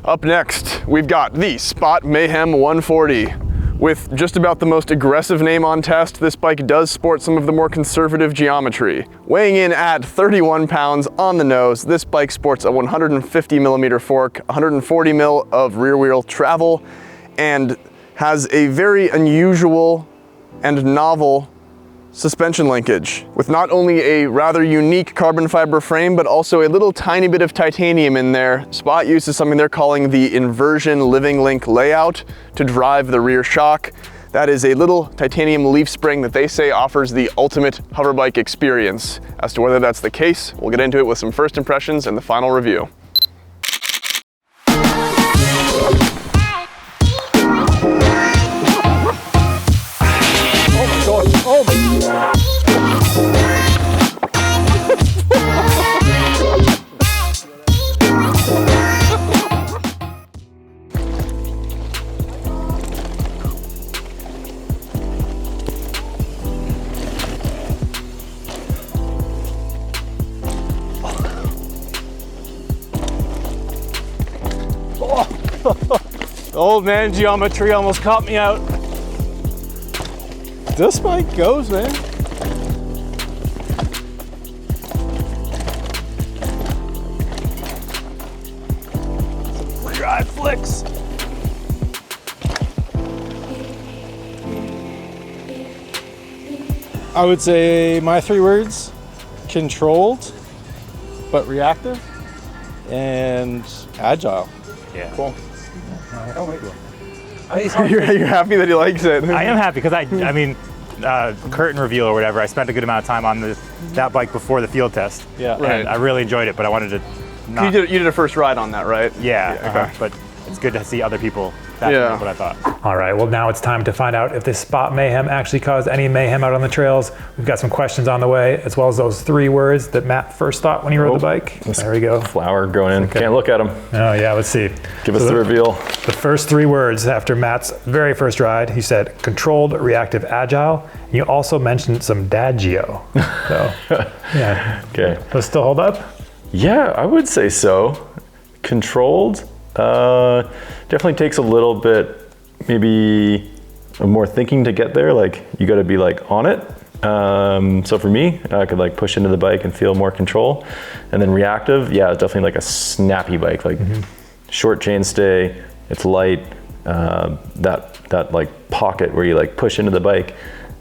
Up next, we've got the Spot Mayhem 140. With just about the most aggressive name on test, this bike does sport some of the more conservative geometry. Weighing in at 31 pounds on the nose, this bike sports a 150 millimeter fork, 140 mil of rear wheel travel, and has a very unusual and novel suspension linkage, with not only a rather unique carbon fiber frame, but also a little tiny bit of titanium in there. Spot uses something they're calling the inversion living link layout to drive the rear shock. That is a little titanium leaf spring that they say offers the ultimate hover bike experience. As to whether that's the case, we'll get into it with some first impressions and the final review. Oh my God. Old man geometry almost caught me out. This bike goes, man. Some drive flicks. I would say my 3 words: controlled, but reactive, and agile. Yeah. Cool. Oh, wait. You're happy that he likes it? I am happy because I mean, curtain reveal or whatever, I spent a good amount of time on that bike before the field test. Yeah. And Right. I really enjoyed it, but I wanted to not. You did a first ride on that, right? Yeah, okay. but it's good to see other people. That's Yeah. what I thought. All right, well now it's time to find out if this Spot Mayhem actually caused any mayhem out on the trails. We've got some questions on the way, as well as those 3 words that Matt first thought when he rode the bike. There we go. Flower going in. Okay. Can't look at them. Oh yeah, let's see. Give us the reveal. The first 3 words after Matt's very first ride, he said controlled, reactive, agile. You also mentioned some dad geo. So, yeah. Okay. Does it still hold up? Yeah, I would say so. Controlled. Definitely takes a little bit, maybe more thinking to get there. Like you got to be like on it. So for me, I could like push into the bike and feel more control. And then reactive, yeah, it's definitely like a snappy bike, like short chain stay. It's light. That like pocket where you like push into the bike,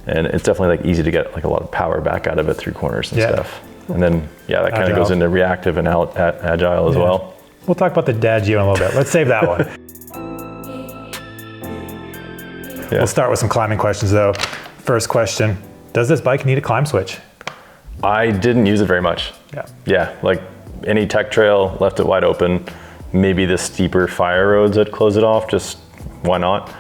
and it's definitely like easy to get like a lot of power back out of it through corners and stuff. And then yeah, that kind of goes into reactive and agile as well. We'll talk about the dad geo in a little bit. Let's save that one. Yeah. We'll start with some climbing questions though. First question, does this bike need a climb switch? I didn't use it very much. Yeah. Yeah, like any tech trail, left it wide open. Maybe the steeper fire roads that close it off, just why not?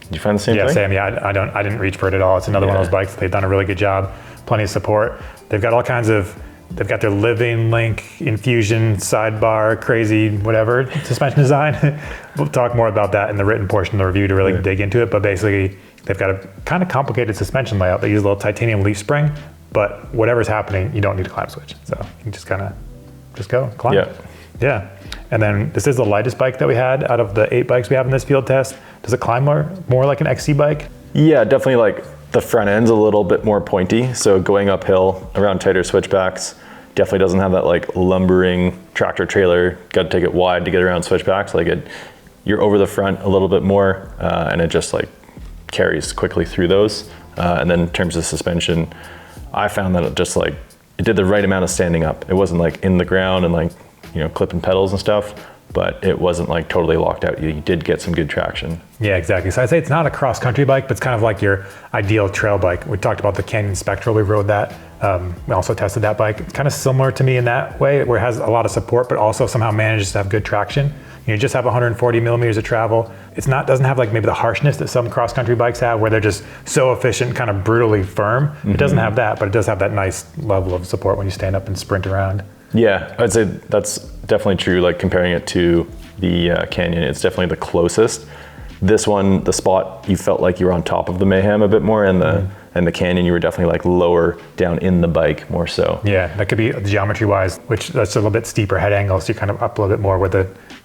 Did you find the same Yeah, thing? same. Yeah, I didn't reach for it at all. It's another one of those bikes. They've done a really good job. Plenty of support. They've got all kinds of. They've got their living link infusion sidebar, crazy whatever suspension design. We'll talk more about that in the written portion of the review to really dig into it. But basically, they've got a kind of complicated suspension layout. They use a little titanium leaf spring, but whatever's happening, you don't need a climb switch. So you can just kind of just go climb. Yeah. Yeah. And then this is the lightest bike that we had out of the 8 bikes we have in this field test. Does it climb more like an XC bike? Yeah, definitely like the front end's a little bit more pointy. So going uphill around tighter switchbacks definitely doesn't have that like lumbering tractor trailer. Got to take it wide to get around switchbacks. Like you're over the front a little bit more and it just like carries quickly through those. And then in terms of suspension, I found that it just like, it did the right amount of standing up. It wasn't like in the ground and like, you know, clipping pedals and stuff, but it wasn't like totally locked out. You did get some good traction. Yeah, exactly. So I'd say it's not a cross country bike, but it's kind of like your ideal trail bike. We talked about the Canyon Spectral, we rode that. We also tested that bike. It's kind of similar to me in that way, where it has a lot of support, but also somehow manages to have good traction. You just have 140 millimeters of travel. Doesn't have like maybe the harshness that some cross country bikes have, where they're just so efficient, kind of brutally firm. Mm-hmm. It doesn't have that, but it does have that nice level of support when you stand up and sprint around. Yeah, I'd say that's definitely true. Like comparing it to the Canyon, it's definitely the closest. This one, the Spot, you felt like you were on top of the Mayhem a bit more, and the Canyon, you were definitely like lower down in the bike more so. Yeah, that could be geometry wise, which that's a little bit steeper head angle, so you're kind of up a little bit more with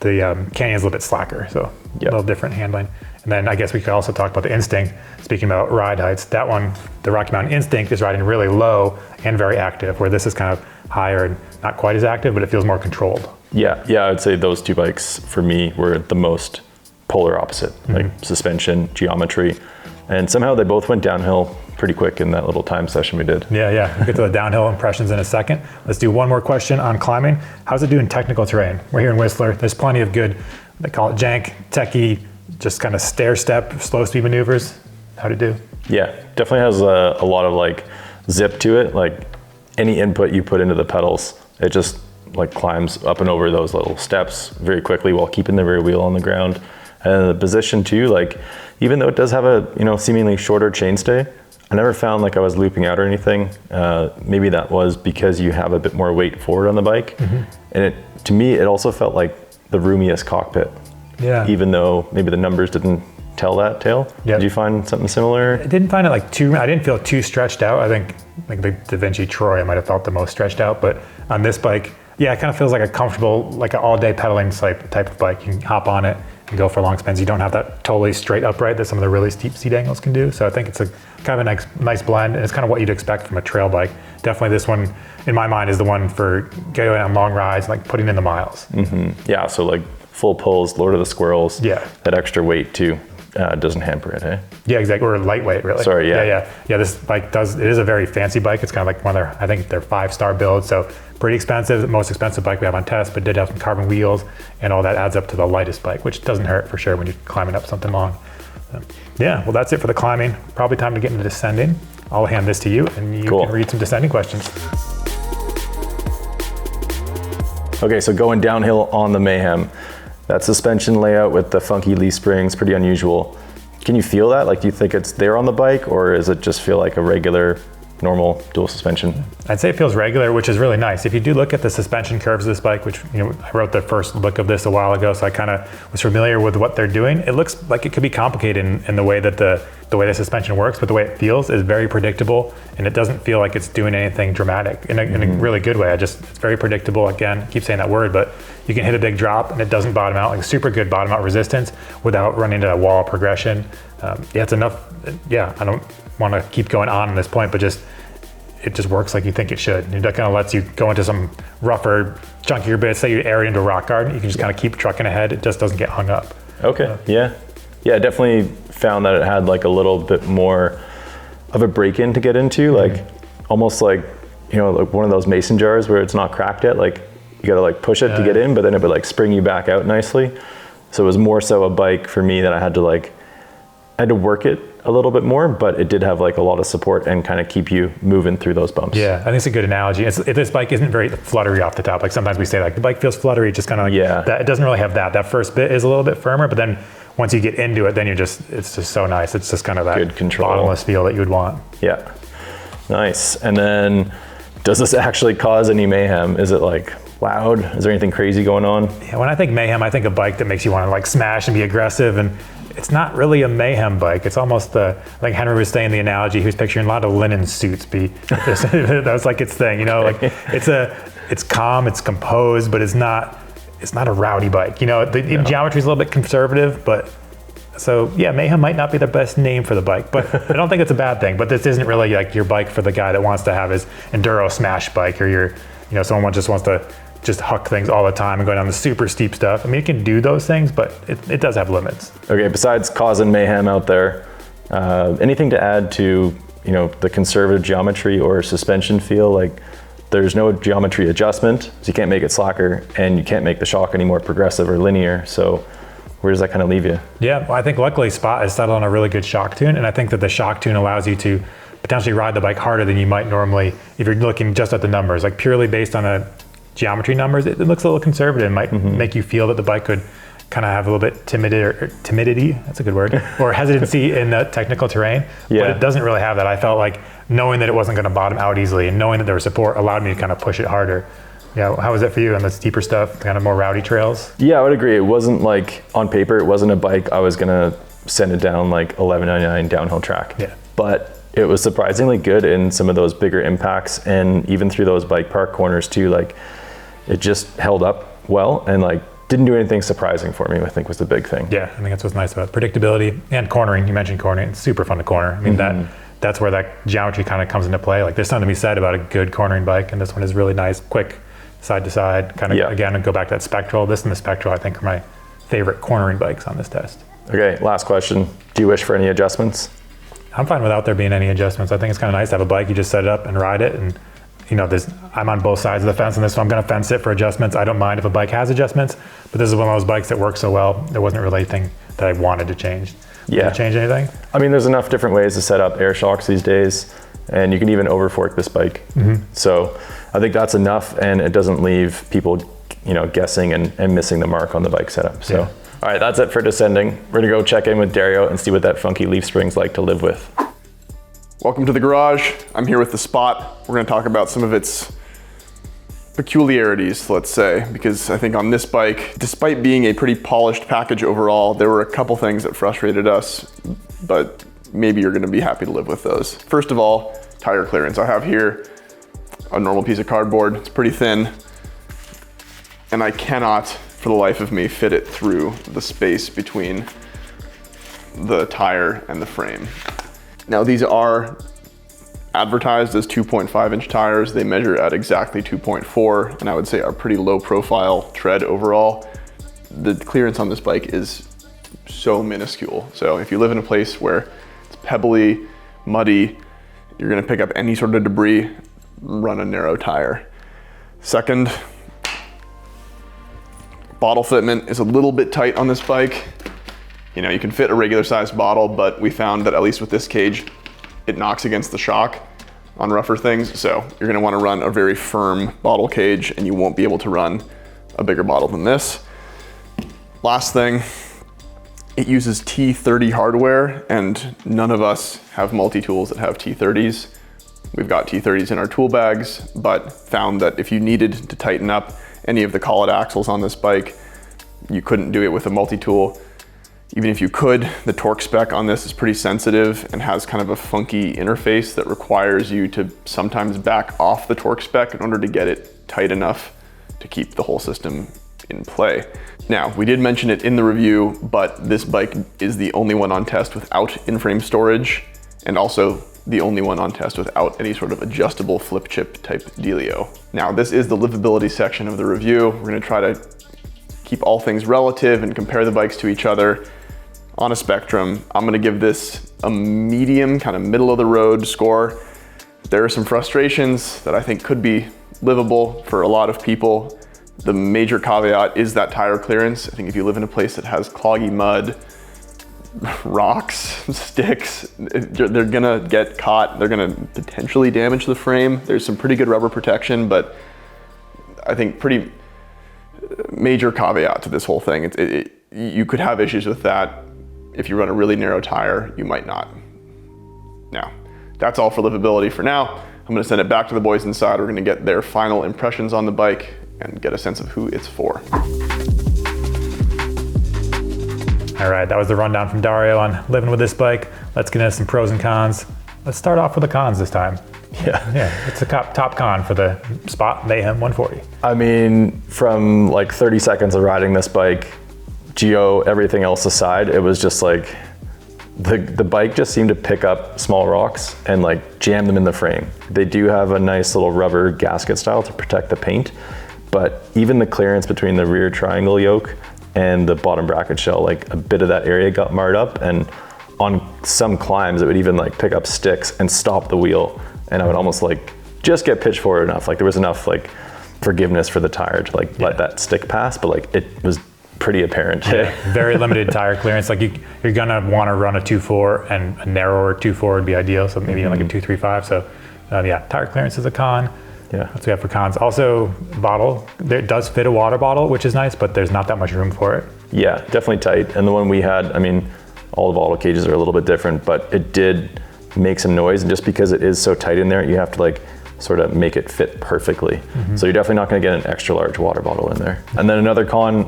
the Canyon's a little bit slacker, so Yep. a little different handling. And then I guess we could also talk about the Instinct. Speaking about ride heights, that one, the Rocky Mountain Instinct, is riding really low and very active, where this is kind of higher and not quite as active, but it feels more controlled. Yeah, I would say those two bikes for me were the most polar opposite, like suspension, geometry, and somehow they both went downhill pretty quick in that little time session we did. Yeah. We'll get to the downhill impressions in a second. Let's do one more question on climbing. How's it do in technical terrain? We're here in Whistler. There's plenty of good, they call it jank, techie, just kind of stair step, slow speed maneuvers. How'd it do? Yeah, definitely has a lot of like zip to it. Like any input you put into the pedals, it just like climbs up and over those little steps very quickly while keeping the rear wheel on the ground. And the position too, like even though it does have a seemingly shorter chainstay, I never found like I was looping out or anything. Maybe that was because you have a bit more weight forward on the bike. And to me, it also felt like the roomiest cockpit. Yeah. Even though maybe the numbers didn't tell that tale. Yep. Did you find something similar? I didn't find it like I didn't feel too stretched out. I think like the Da Vinci Troy, I might have felt the most stretched out, but on this bike, yeah, it kind of feels like a comfortable, like an all day pedaling type of bike. You can hop on it and go for long spins. You don't have that totally straight upright that some of the really steep seat angles can do. So I think it's a kind of a nice blend, and it's kind of what you'd expect from a trail bike. Definitely this one, in my mind, is the one for going on long rides, like putting in the miles. Yeah, so like full pulls, Lord of the Squirrels. Yeah. That extra weight too doesn't hamper it, eh? Yeah, exactly. Or lightweight, really. Sorry, yeah. Yeah, this bike it is a very fancy bike. It's kind of like one of their, I think they're 5-star builds. So pretty expensive, the most expensive bike we have on test, but did have some carbon wheels, and all that adds up to the lightest bike, which doesn't hurt for sure when you're climbing up something long. Yeah, well, that's it for the climbing. Probably time to get into descending. I'll hand this to you, and you Cool. can read some descending questions. Okay, so going downhill on the Mayhem, that suspension layout with the funky leaf springs, pretty unusual. Can you feel that? Like, do you think it's there on the bike, or does it just feel like a regular, normal dual suspension? I'd say it feels regular, which is really nice. If you do look at the suspension curves of this bike, which I wrote the first look of this a while ago, so I kind of was familiar with what they're doing. It looks like it could be complicated in the way that the way the suspension works, but the way it feels is very predictable, and it doesn't feel like it's doing anything dramatic in a really good way. It's very predictable. Again, I keep saying that word, but you can hit a big drop and it doesn't bottom out, like super good bottom out resistance without running into a wall progression. It's enough. Yeah, I don't want to keep going on this point, but it just works like you think it should. It kind of lets you go into some rougher, chunkier bits. Say you air it into a rock garden, you can just kind of keep trucking ahead. It just doesn't get hung up. Okay, yeah. I definitely found that it had like a little bit more of a break-in to get into, like almost like, like one of those mason jars where it's not cracked yet. Like you got to like push it to get in, but then it would like spring you back out nicely. So it was more so a bike for me that I had to work it a little bit more, but it did have like a lot of support and kind of keep you moving through those bumps. Yeah, I think it's a good analogy. This bike isn't very fluttery off the top. Like sometimes we say like the bike feels fluttery, just kind of like that. It doesn't really have that. That first bit is a little bit firmer, but then once you get into it, then it's just so nice. It's just kind of that good control, bottomless feel that you would want. Yeah, nice. And then does this actually cause any mayhem? Is it like loud? Is there anything crazy going on? Yeah, when I think mayhem, I think a bike that makes you want to like smash and be aggressive, and it's not really a mayhem bike. It's almost like Henry was saying the analogy, he was picturing a lot of linen suits that was like its thing, like it's calm, it's composed, but it's not a rowdy bike. The geometry is a little bit conservative, but so yeah, mayhem might not be the best name for the bike, but I don't think it's a bad thing. But this isn't really like your bike for the guy that wants to have his enduro smash bike, or someone just wants to huck things all the time and go down the super steep stuff. I mean, it can do those things, but it does have limits. Okay, besides causing mayhem out there, anything to add to, the conservative geometry or suspension feel? Like there's no geometry adjustment, so you can't make it slacker, and you can't make the shock any more progressive or linear. So where does that kind of leave you? Yeah, well, I think luckily Spot has settled on a really good shock tune, and I think that the shock tune allows you to potentially ride the bike harder than you might normally if you're looking just at the numbers, like purely based on a geometry numbers. It looks a little conservative. It might make you feel that the bike could kind of have a little bit timidity, that's a good word, or hesitancy in the technical terrain, but it doesn't really have that. I felt like knowing that it wasn't going to bottom out easily and knowing that there was support allowed me to kind of push it harder. Yeah, how was it for you on the steeper stuff, kind of more rowdy trails? Yeah, I would agree. It wasn't like, on paper, it wasn't a bike I was gonna send it down like 1199 downhill track. Yeah. But it was surprisingly good in some of those bigger impacts, and even through those bike park corners too, like it just held up well, and like didn't do anything surprising for me, I think was the big thing. Yeah, I think that's what's nice about it. Predictability and cornering. You mentioned cornering. It's super fun to corner. I mean, that's where that geometry kind of comes into play. Like there's something to be said about a good cornering bike, and this one is really nice, quick, side to side. Kind of, again, and go back to that Spectral. This and the Spectral, I think, are my favorite cornering bikes on this test. Okay, last question. Do you wish for any adjustments? I'm fine without there being any adjustments. I think it's kind of nice to have a bike, you just set it up and ride it. And I'm on both sides of the fence on this, so I'm going to fence it for adjustments. I don't mind if a bike has adjustments, but this is one of those bikes that works so well, there wasn't really anything that I wanted to change. Did you change anything? I mean, there's enough different ways to set up air shocks these days, and you can even overfork this bike. So I think that's enough, and it doesn't leave people, guessing and missing the mark on the bike setup. So, all right, that's it for descending. We're gonna go check in with Dario and see what that funky leaf spring's like to live with. Welcome to the garage. I'm here with the Spot. We're gonna talk about some of its peculiarities, let's say, because I think on this bike, despite being a pretty polished package overall, there were a couple things that frustrated us, but maybe you're gonna be happy to live with those. First of all, tire clearance. I have here a normal piece of cardboard. It's pretty thin, and I cannot, for the life of me, fit it through the space between the tire and the frame. Now these are advertised as 2.5 inch tires. They measure at exactly 2.4, and I would say are pretty low profile tread overall. The clearance on this bike is so minuscule. So if you live in a place where it's pebbly, muddy, you're gonna pick up any sort of debris, run a narrow tire. Second, bottle fitment is a little bit tight on this bike. You can fit a regular sized bottle, but we found that at least with this cage, it knocks against the shock on rougher things. So you're gonna wanna run a very firm bottle cage, and you won't be able to run a bigger bottle than this. Last thing, it uses T30 hardware, and none of us have multi-tools that have T30s. We've got T30s in our tool bags, but found that if you needed to tighten up any of the collet axles on this bike, you couldn't do it with a multi-tool. Even if you could, the torque spec on this is pretty sensitive and has kind of a funky interface that requires you to sometimes back off the torque spec in order to get it tight enough to keep the whole system in play. Now, we did mention it in the review, but this bike is the only one on test without in-frame storage, and also the only one on test without any sort of adjustable flip chip type dealio. Now, this is the livability section of the review. We're gonna try to keep all things relative and compare the bikes to each other on a spectrum. I'm gonna give this a medium, kind of middle of the road score. There are some frustrations that I think could be livable for a lot of people. The major caveat is that tire clearance. I think if you live in a place that has cloggy mud, rocks, sticks, they're gonna get caught. They're gonna potentially damage the frame. There's some pretty good rubber protection, but I think pretty major caveat to this whole thing. You could have issues with that. If you run a really narrow tire, you might not. Now, that's all for livability for now. I'm gonna send it back to the boys inside. We're gonna get their final impressions on the bike and get a sense of who it's for. All right, that was the rundown from Dario on living with this bike. Let's get into some pros and cons. Let's start off with the cons this time. Yeah, it's a top con for the Spot Mayhem 140. I mean, from like 30 seconds of riding this bike, geo, everything else aside, it was just like, the bike just seemed to pick up small rocks and like jam them in the frame. They do have a nice little rubber gasket style to protect the paint, but even the clearance between the rear triangle yoke and the bottom bracket shell, like a bit of that area got marred up, and on some climbs it would even like pick up sticks and stop the wheel, and I would almost like just get pitched forward enough, like there was enough like forgiveness for the tire to like let that stick pass, but like it was pretty apparent. Very limited tire clearance. Like you're gonna want to run a 2.4, and a narrower 2.4 would be ideal, so maybe like a 2.35. So tire clearance is a con. That's what we have for cons. Also, bottle, it does fit a water bottle, which is nice, but there's not that much room for it. Yeah, definitely tight. And the one we had, I mean, all the bottle cages are a little bit different, but it did make some noise. And just because it is so tight in there, you have to like sort of make it fit perfectly. So you're definitely not gonna get an extra large water bottle in there. And then another con,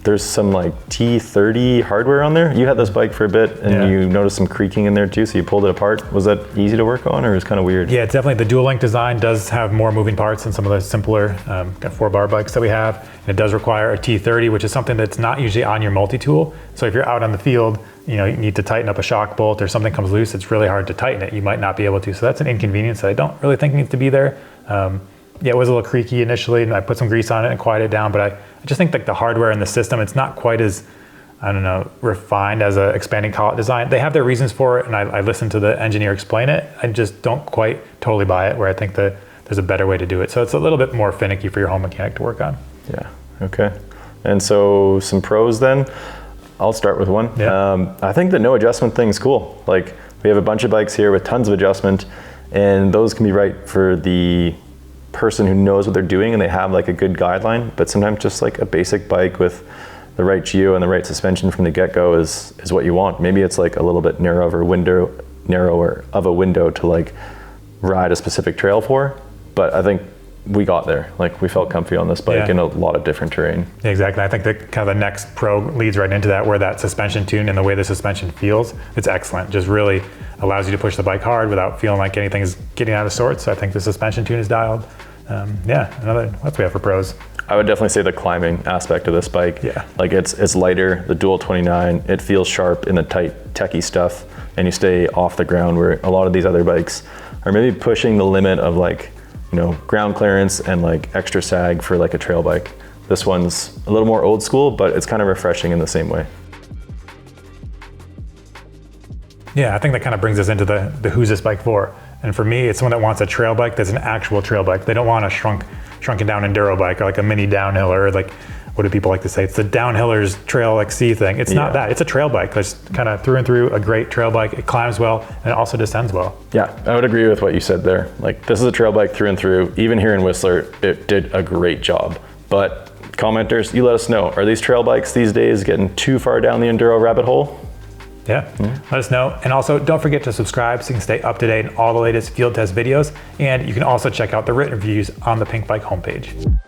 there's some like T30 hardware on there. You had this bike for a bit and you noticed some creaking in there too, so you pulled it apart. Was that easy to work on, or was it kind of weird? Yeah, it's definitely, the dual link design does have more moving parts than some of the simpler 4-bar bikes that we have. And it does require a T30, which is something that's not usually on your multi-tool. So if you're out on the field, you need to tighten up a shock bolt or something comes loose, it's really hard to tighten it. You might not be able to. So that's an inconvenience that I don't really think needs to be there. Yeah, it was a little creaky initially, and I put some grease on it and quieted it down, but I just think like the hardware in the system, it's not quite as, I don't know, refined as a expanding collet design. They have their reasons for it, and I listened to the engineer explain it. I just don't quite totally buy it, where I think that there's a better way to do it. So it's a little bit more finicky for your home mechanic to work on. Yeah, okay. And so some pros then. I'll start with one. Yeah. I think the no adjustment thing's cool. Like, we have a bunch of bikes here with tons of adjustment, and those can be right for the person who knows what they're doing and they have like a good guideline, but sometimes just like a basic bike with the right geo and the right suspension from the get-go is what you want. Maybe it's like a little bit narrower of a window to like ride a specific trail for, but I think we got there. Like, we felt comfy on this bike in a lot of different terrain. Yeah, exactly. I think that kind of the next pro leads right into that, where that suspension tune and the way the suspension feels, it's excellent. Just really allows you to push the bike hard without feeling like anything is getting out of sorts. So I think the suspension tune is dialed. What do we have for pros? I would definitely say the climbing aspect of this bike. Yeah. Like, it's lighter, the Dual 29, it feels sharp in the tight, techie stuff, and you stay off the ground, where a lot of these other bikes are maybe pushing the limit of like, ground clearance and like extra sag for like a trail bike. This one's a little more old school, but it's kind of refreshing in the same way. Yeah, I think that kind of brings us into the who's this bike for? And for me, it's someone that wants a trail bike that's an actual trail bike. They don't want a shrunken down enduro bike, or like a mini downhiller, or like, what do people like to say? It's the downhillers trail XC thing. It's not that, it's a trail bike. It's kind of through and through a great trail bike. It climbs well, and it also descends well. Yeah, I would agree with what you said there. Like, this is a trail bike through and through. Even here in Whistler, it did a great job. But commenters, you let us know, are these trail bikes these days getting too far down the enduro rabbit hole? Yeah, let us know. And also, don't forget to subscribe so you can stay up to date on all the latest field test videos. And you can also check out the written reviews on the Pinkbike homepage.